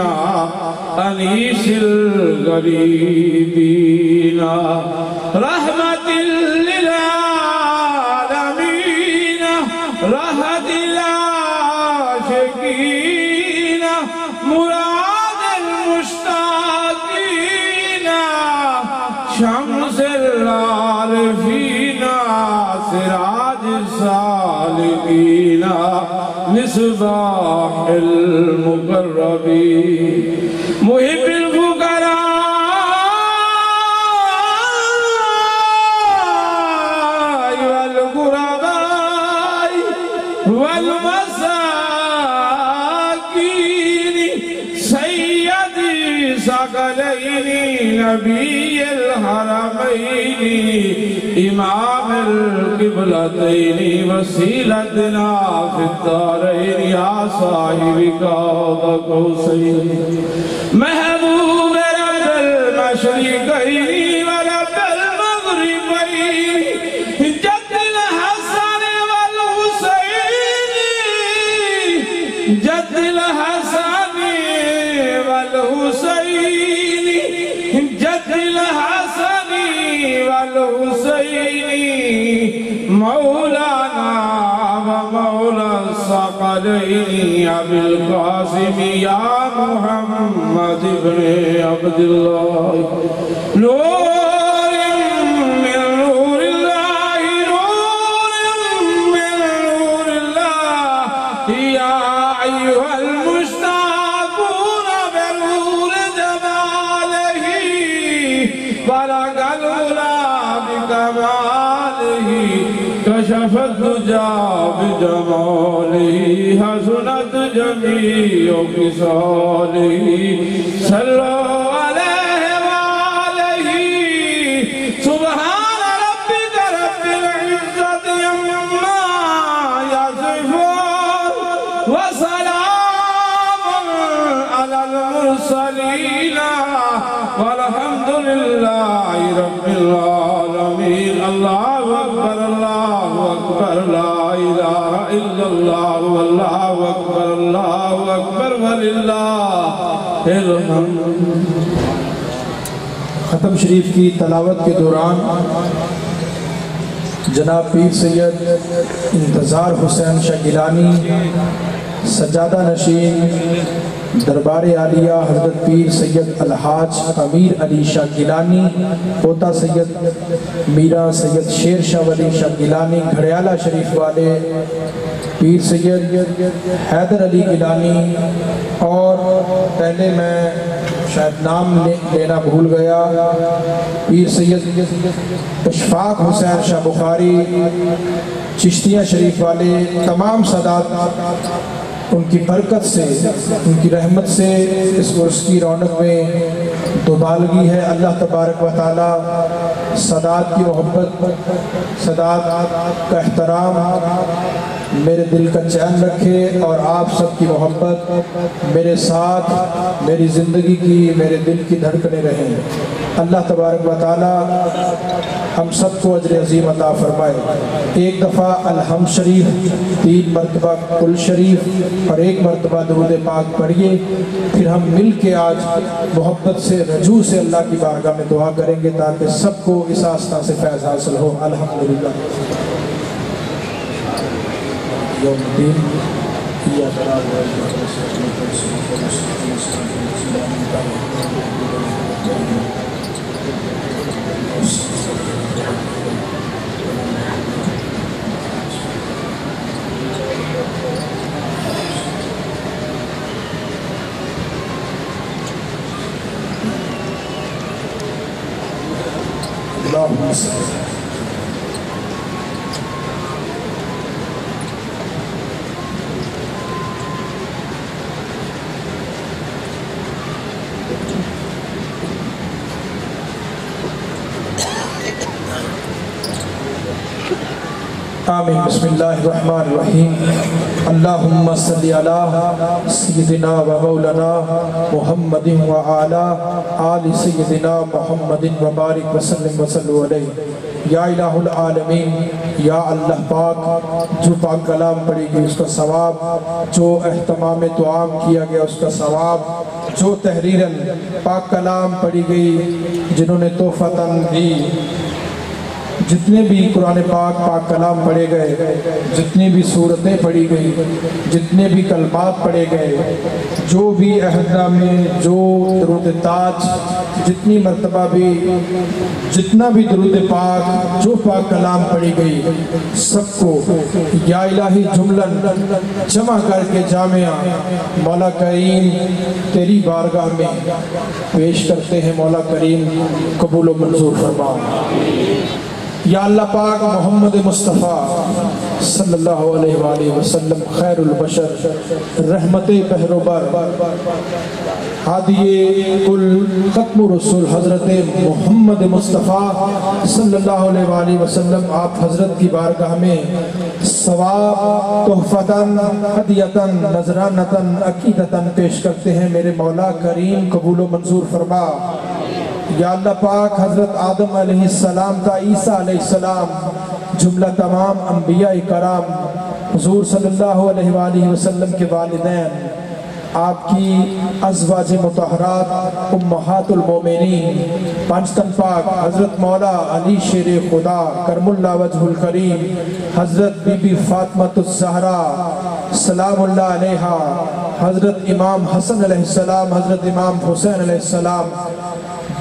S5: أنيس الغريبين رحمة للعالمين رهد العاشقين مراد المشتاقين شمس العارفين سراج السالكين مصباح المقربين محب الفقراء والغرباء والمساكين سيدي ثقلين نبي الحرمين إمام القبلتين وسيلتنا في الدارين يا صاحب قاب قوسين محبوب رب المشرقين ورب المغربين جد الحسن والحسين جد الحسن والحسين جد الحسن والحسين مولانا ومولا الثقلين أبي القاسم يا محمد بن عبد الله نور من نور الله نور من نور الله يا أيها المشتاقون بنور جماله بلغ العلا بكماله كشف الدجى بجماله حسنت جميع خصاله صلوا عليه وآله سبحان ربك رب العزة عما يصفون وسلام على المرسلين والحمد لله رب العالمين الله أكبر الله أكبر لا إله إلا الله والله أكبر الله أكبر ولله الحمد
S1: ختم شریف کی تلاوت کے دوران جناب پیر سید انتظار حسین شاہ گیلانی سجادہ نشین دربار عالیہ حضرت پیر سید الحاج امیر علی شاہ گیلانی پوتا سید میرا سید شیر شاہ ولی شاہ گیلانی گھڑیالہ شریف والے پیر سید حیدر علی گیلانی اور پہلے میں شاید نام لینا بھول گیا پیر سید اشفاق حسین شاہ بخاری چشتیہ شریف والے تمام سادات ان کی برکت سے ان کی رحمت سے اس عرس کی رونق میں دوبالگی ہے اللہ تبارک و تعالی سادات کی محبت سادات کا احترام میرے دل کا چین رکھے اور آپ سب کی محبت میرے ساتھ میری زندگی کی میرے دل کی دھڑکنے رہیں اللہ تبارک و تعالی ہم سب کو اجر عظیم عطا فرمائے ایک دفعہ الحمد شریف 3 مرتبہ کل شریف اور 1 مرتبہ درود پاک پڑھیے پھر ہم مل کے آج محبت سے رجوع سے اللہ کی بارگاہ میں دعا کریں گے تاکہ سب کو اس آستہ سے فیض حاصل ہو الحمدللہ یوم الدین اللهم صل آمین بسم اللہ الرحمن الرحیم اللہم صلی علی سیدنا و مولانا محمد و آل سیدنا محمد و بارک وسلم وسلم علیہ یا الہ العالمین یا اللہ پاک جو پاک کلام پڑھی گئی اس کا ثواب جو اہتمام دعام کیا گیا اس کا ثواب جو تحریراً پاک کلام پڑھی گئی جنہوں نے تحفتاً دی جتنے بھی قرآن پاک پاک کلام پڑھے گئے جتنی بھی صورتیں پڑھی گئی جتنے بھی کلمات پڑھے گئے جو بھی احترام جو درود تاج جتنی مرتبہ بھی جتنا بھی درود پاک جو پاک کلام پڑھی گئی سب کو یا الہی جملن جمع کر کے جامعہ مولا کریم تیری بارگاہ میں پیش کرتے ہیں مولا کریم قبول و منظور فرما یا اللہ پاک محمد مصطفیٰ صلی اللہ علیہ وآلہ وسلم خیر البشر رحمت بہروبر ہادی کل ختم رسول حضرت محمد مصطفیٰ صلی اللہ علیہ وآلہ وسلم آپ حضرت کی بارگاہ میں ثواب تحفتاً ہدیتاً نذرانتاً عقیدتاً پیش کرتے ہیں۔ میرے مولا کریم قبول و منظور فرما۔ یا اللہ پاک حضرت آدم علیہ السلام تا عیسیٰ علیہ السلام جملہ تمام انبیاء کرام حضور صلی اللہ علیہ وآلہ وسلم کے والدین آپ کی ازواج مطہرات امہات المومنین پانچتن پاک حضرت مولا علی شیر خدا کرم اللہ وجہ الکریم حضرت بی بی فاطمہ الزہرا سلام اللہ علیہا حضرت امام حسن علیہ السلام حضرت امام حسین علیہ السلام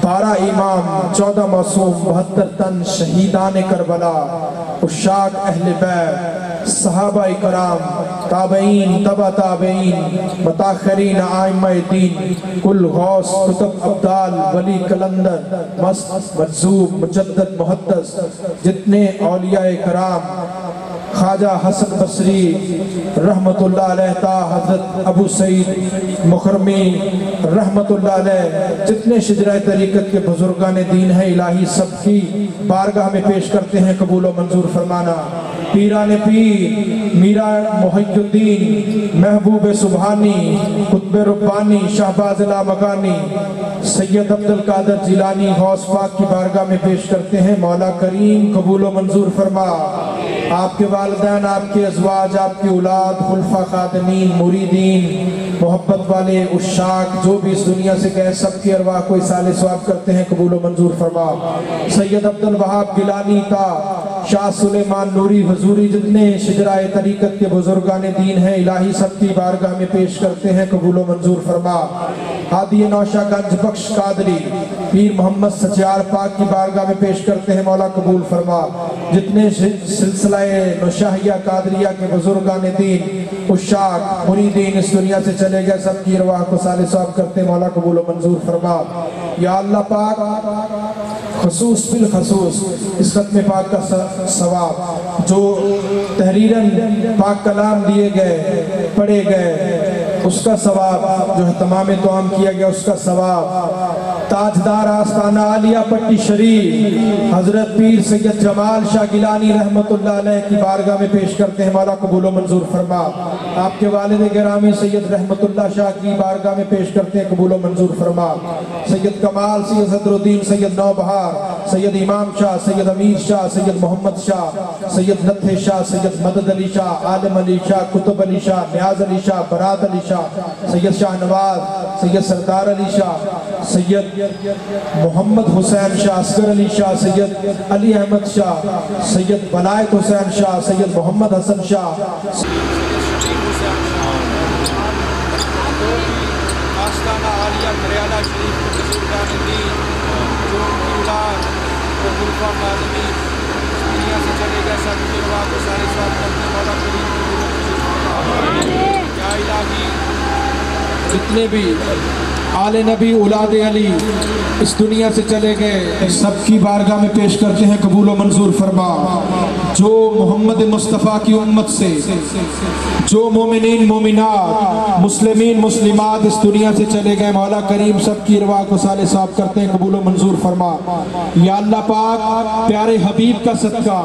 S1: 12 امام 14 معصوم 72 تن شہیدان کربلا عشاق اہل بیت صحابہ کرام تابعین تبع تابعین متاخرین آئمہ دین کل غوث کتب ابدال ولی کلندر مست مجذوب مجدد محدث جتنے اولیاء کرام خواجہ حسن بصری رحمت اللہ علیہ تا حضرت ابو سعید مخرمی رحمت اللہ علیہ جتنے شجرہ طریقت کے بزرگان دین ہیں الہی سب کی بارگاہ میں پیش کرتے ہیں قبول و منظور فرمانا۔ پیران پیر میرا محی الدین محبوب سبحانی قطب ربانی شہباز لامکانی سید عبدالقادر جیلانی غوث پاک کی بارگاہ میں پیش کرتے ہیں۔ مولا کریم قبول و منظور فرما۔ آپ کے والدین آپ کے ازواج آپ کی اولاد خلفاء خادمین مریدین محبت والے عشاق جو بھی اس دنیا سے گئے سب کی ارواح کو اصال ثواب کرتے ہیں قبول و منظور فرما۔ سید عبدالوہاب گیلانی تا شاہ سلیمان نوری حضوری جتنے شجرہ طریقت کے بزرگان دین ہیں الہی سب کی بارگاہ میں پیش کرتے ہیں قبول و منظور فرما۔ ہادی نوشہ گنج بخش قادری پیر محمد سچیار پاک کی بارگاہ میں پیش کرتے ہیں مولا قبول فرما۔ جتنے سلسلہ نوشاہیہ قادریہ کے بزرگان دین عشاق مریدین اس دنیا سے چلے گئے سب کی ارواح کو صالح ثواب کرتے ہیں مولا قبول و منظور فرما۔ یا اللہ پاک خصوص بالخصوص اس ختم پاک کا ثواب جو تحریراً پاک کلام دیے گئے پڑھے گئے اس کا ثواب جو اہتمام توام کیا گیا اس کا ثواب تاجدار آستانہ عالیہ پٹی شریف حضرت پیر سید جمال شاہ گیلانی رحمت اللہ علیہ کی بارگاہ میں پیش کرتے ہیں مولا قبول و منظور فرما۔ آپ کے والد گرامی سید رحمت اللہ شاہ کی بارگاہ میں پیش کرتے ہیں قبول و منظور فرما۔ سید کمال سید صدر الدین سید نوبہار سید امام شاہ سید امیر شاہ سید محمد شاہ سید نتھے شاہ سید مدد علی شاہ عالم علی شاہ قطب علی شاہ نیاز علی شاہ برات علی شاہ سید شاہ نواز سید سردار علی شاہ سید محمد حسین شاہ اصغر علی شاہ سید علی احمد شاہ سید بلائت حسین شاہ سید محمد حسن شاہ
S3: آستانہ عالیہ کریالہ شریف کے بزرگان دین جو ان کی اولاد اور خلفاء خادمین دنیا سے چلے گئے سب کی ارواح کو صالح ثواب کرتے ہیں مولا کریم یا الہی
S1: جتنے بھی آل نبی اولاد علی اس دنیا سے چلے گئے سب کی بارگاہ میں پیش کرتے ہیں قبول و منظور فرما۔ جو محمد مصطفیٰ کی امت سے جو مومنین مومنات مسلمین مسلمات اس دنیا سے چلے گئے مولا کریم سب کی ارواح کو صالح ثواب کرتے ہیں قبول و منظور فرما۔ یا اللہ پاک پیارے حبیب کا صدقہ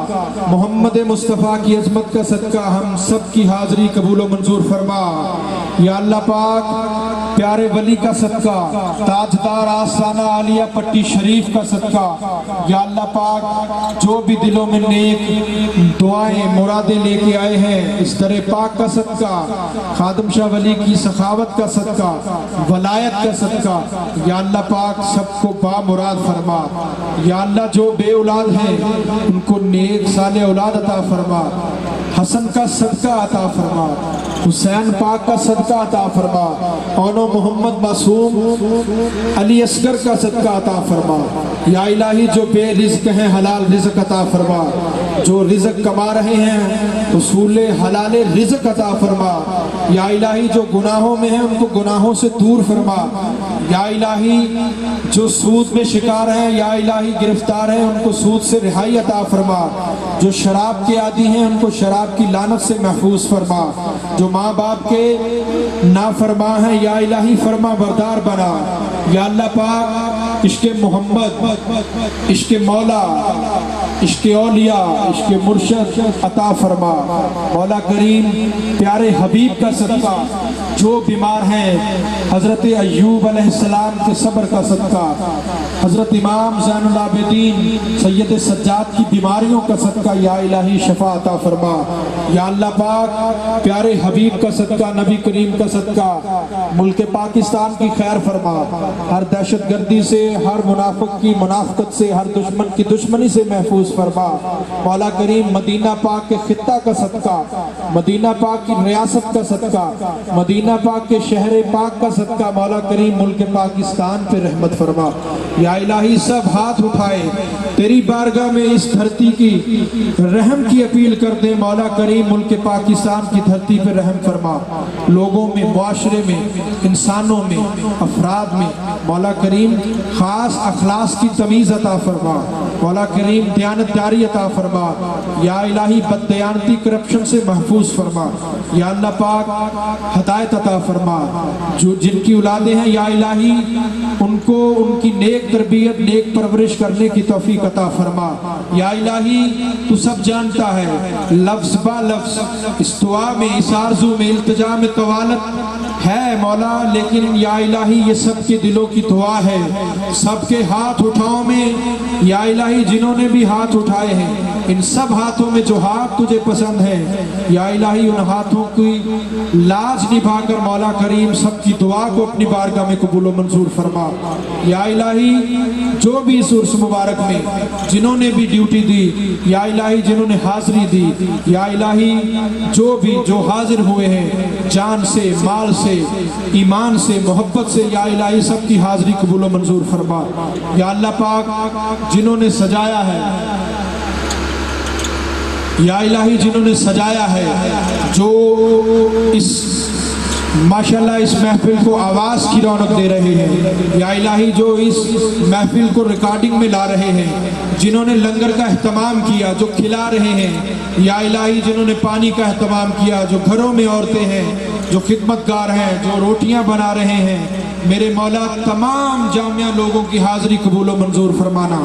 S1: محمد مصطفیٰ کی عظمت کا صدقہ ہم سب کی حاضری قبول و منظور فرما۔ یا اللہ پاک پیارے ولی کا صدقہ تاجدار آستانہ عالیہ پٹی شریف کا صدقہ یا اللہ پاک جو بھی دلوں میں نیک دعائیں مرادیں لے کے آئے ہیں اس در پاک کا صدقہ خادم شاہ ولی کی سخاوت کا صدقہ ولایت کا صدقہ یا اللہ پاک سب کو با مراد فرما۔ یا اللہ جو بے اولاد ہیں ان کو نیک صالح اولاد عطا فرما، حسن کا صدقہ عطا فرما، حسین پاک کا صدقہ عطا فرما، اونو محمد معصوم علی اصغر کا صدقہ عطا فرما۔ یا الہی جو بے رزق ہیں حلال رزق عطا فرما۔ جو رزق کما رہے ہیں اصول حلال رزق عطا فرما، یا الہی جو گناہوں میں ہیں ان کو گناہوں سے دور فرما، یا الہی جو سود میں شکار ہیں یا الہی گرفتار ہیں ان کو سود سے رہائی عطا فرما، جو شراب کے عادی ہیں ان کو شراب کی لعنت سے محفوظ فرما، جو ماں باپ کے نافرما ہیں یا الہی فرما بردار بنا، یا اللہ پاک عشق محمد، عشق مولا، عشق اولیاء، عشق مرشد عطا فرما، مولا کریم پیارے حبیب کا صدقہ جو بیمار ہیں، حضرت ایوب علیہ السلام کے صبر کا صدقہ، حضرت امام زین العابدین سید سجاد کی بیماریوں کا صدقہ یا الہی شفا عطا فرما، یا اللہ پاک پیارے حبیب کا صدقہ، نبی کریم کا صدقہ ملک پاکستان کی خیر فرما، ہر دہشت گردی سے، ہر منافق کی منافقت سے، ہر دشمن کی دشمنی سے محفوظ فرما، مولا کریم مدینہ پاک کے خطہ کا صدقہ، مدینہ پاک کی ریاست کا صدقہ، مدینہ پاک کے شہر پاک کا صدقہ مولا کریم ملک پاکستان پہ رحمت فرما، یا الہی سب ہاتھ اٹھائے تیری بارگاہ میں اس دھرتی کی رحم کی اپیل کر دے، مولا کریم ملک پاکستان کی دھرتی پہ رحم فرما، لوگوں میں، معاشرے میں، انسانوں میں، افراد میں مولا کریم خاص اخلاص کی تمیز عطا فرما، مولا کریم دیانتداری عطا فرما، یا الہی بددیانتی کرپشن سے محفوظ فرما، یا اللہ پاک ہدایت عطا فرما، جو جن کی اولادیں ہیں یا الہی ان کو ان کی نیک تربیت، نیک پرورش کرنے کی توفیق عطا فرما، یا الہی تو سب جانتا ہے لفظ با لفظ اس دعا میں، اس آرزو میں، التجا میں طوالت ہے مولا، لیکن یا الہی یہ سب کے دلوں کی دعا ہے، سب کے ہاتھ اٹھاؤ میں یا الہی جنہوں نے بھی ہاتھ اٹھائے ہیں ان سب ہاتھوں میں جو ہاتھ تجھے پسند ہے یا الہی ان ہاتھوں کی لاج نبھا کر مولا کریم سب کی دعا کو اپنی بارگاہ میں قبول و منظور فرما، یا الہی جو بھی اس عرس مبارک میں جنہوں نے بھی ڈیوٹی دی یا الہی جنہوں نے حاضری دی یا الہی جو حاضر ہوئے ہیں جان سے، مال سے، ایمان سے، محبت سے یا الہی سب کی حاضری قبول و منظور فرما، یا اللہ پاک جنہوں نے سجایا ہے یا الہی جنہوں نے سجایا ہے، جو اس ماشاءاللہ اس محفل کو آواز کی رونق دے رہے ہیں یا الہی جو اس محفل کو ریکارڈنگ میں لا رہے ہیں، جنہوں نے لنگر کا اہتمام کیا، جو کھلا رہے ہیں یا الہی جنہوں نے پانی کا اہتمام کیا، جو گھروں میں عورتیں ہیں، جو خدمتگار ہیں، جو روٹیاں بنا رہے ہیں، میرے مولا تمام جامعہ لوگوں کی حاضری قبول و منظور فرمانا،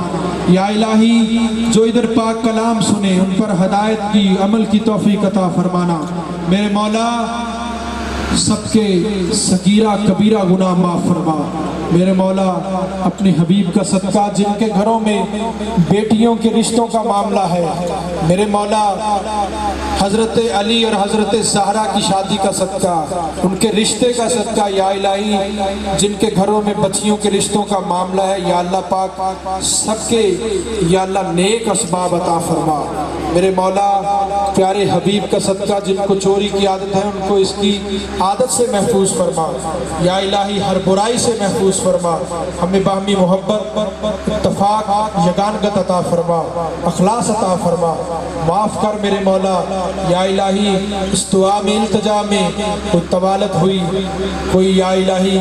S1: یا الہی جو ادھر پاک کلام سنے ان پر ہدایت کی، عمل کی توفیق عطا فرمانا، میرے مولا سب کے صغیرہ کبیرہ گناہ معاف فرما، میرے مولا اپنے حبیب کا صدقہ جن کے گھروں میں بیٹیوں کے رشتوں کا معاملہ ہے، میرے مولا حضرت علی اور حضرت زہرا کی شادی کا صدقہ، ان کے رشتے کا صدقہ یا الہی جن کے گھروں میں بچیوں کے رشتوں کا معاملہ ہے یا اللہ پاک سب کے یا اللہ نیک اسباب عطا فرما، میرے مولا پیارے حبیب کا صدقہ جن کو چوری کی عادت ہے ان کو اس کی عادت سے محفوظ فرما، یا الہی ہر برائی سے محفوظ فرما، ہمیں باہمی محبت، اتفاق، یگانگت عطا فرما، اخلاص عطا فرما، معاف کر میرے مولا، یا الہی اس دعا میں التجا میں کوئی طوالت ہوئی، کوئی یا الہی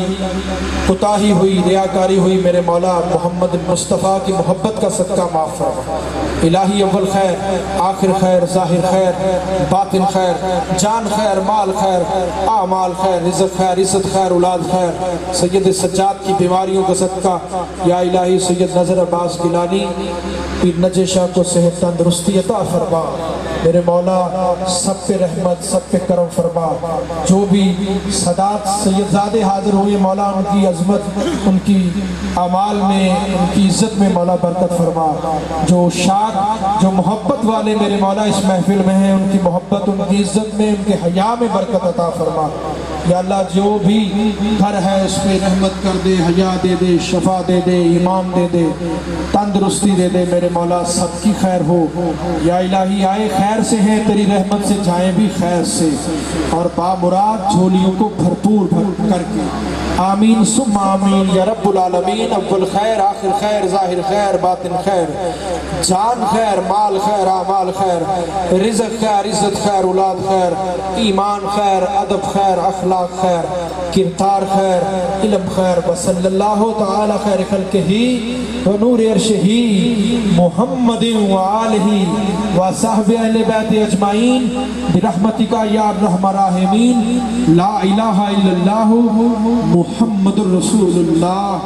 S1: کوتاہی ہوئی، ریاکاری ہوئی، میرے مولا محمد مصطفیٰ کی محبت کا صدقہ معاف فرما، الہی اول خیر، آخر خیر، ظاہر خیر، باطن خیر، جان خیر، مال خیر، اعمال خیر، رزق خیر، عزت خیر، اولاد خیر، سید سجاد کی بیماریوں کا صدقہ یا الہی سید نظر عباس گیلانی پیر نجے شاہ کو صحت تندرستی عطا فرما، میرے مولا سب پہ رحمت، سب پہ کرم فرما، جو بھی سادات سیدزادے حاضر ہوئے مولا ان کی عظمت، ان کی اعمال میں، ان کی عزت میں مولا برکت فرما، جو شاک، جو محبت والے میرے مولا اس محفل میں ہیں ان کی محبت، ان کی عزت میں، ان کے حیا میں برکت عطا فرما، یا اللہ جو بھی گھر ہے اس پہ رحمت کر دے، حیا دے دے، شفا دے دے، ایمان دے دے، تندرستی دے دے، میرے مولا سب کی خیر ہو، یا الہی آئے خیر سے ہیں تیری رحمت سے، جائیں بھی خیر سے، اور بامراد جھولیوں کو بھرپور کر کے آمین ثم آمین یا رب العالمین۔ اول خیر، آخر خیر، ظاہر خیر، باطن خیر، جان خیر، مال خیر، اعمال خیر، رزق خیر، عزت خیر، اولاد خیر، ایمان خیر، ادب خیر، اخلاق خیر، کردار خیر، علم خیر، وصلی اللہ تعالی خیر خلقہ و نور عرشہ محمد وآلہ وصحبہ اہل بیت اجمعین برحمتک یا ارحم الراحمین۔ لا الہ الا اللہ محمد الرسول اللہ۔